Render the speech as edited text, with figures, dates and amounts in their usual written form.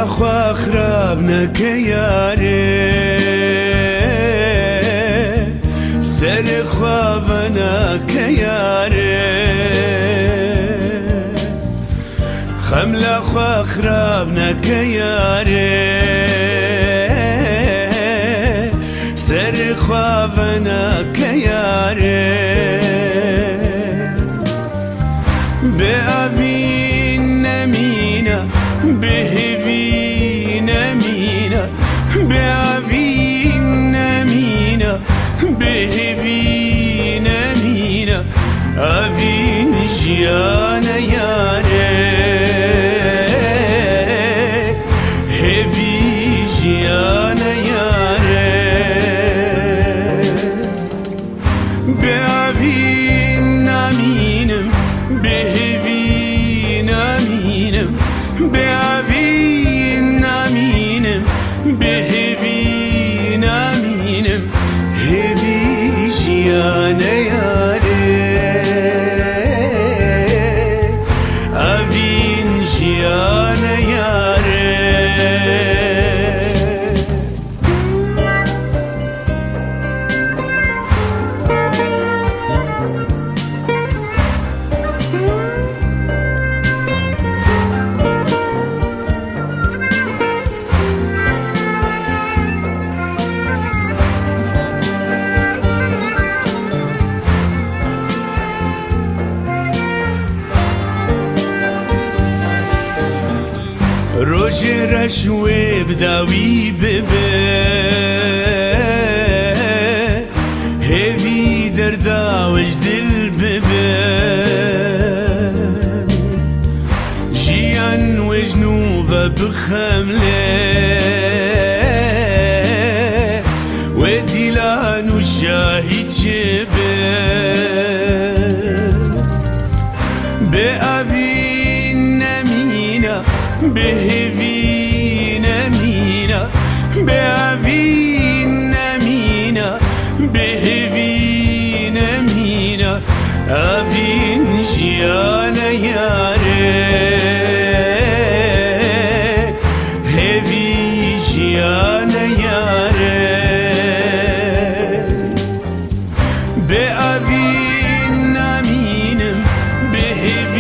خوا خراب نکه یاره سر خواب نکه یاره خملا خوا خراب نکه یاره سر خواب نکه یاره به آبین نمینه بهوی نمینه به آبین نمینه بهوی نمینه آبین جیان یاره هوی جیان یاره به آبین نمینم بهوی نمینم به آبین نمینم بهوی نمینم هوی جیان یاره آبین جیان یاره روج رشوه بداوی ببه هوی درداوش دل ببه جیان وجنوب بخمله ودیلان و شاهد جبه به آبین نمینه بهوی نمینه به آبین نمینه بهوی نمینه آبین جیان یاره هوی جیان یاره به آبین نمینم بهوی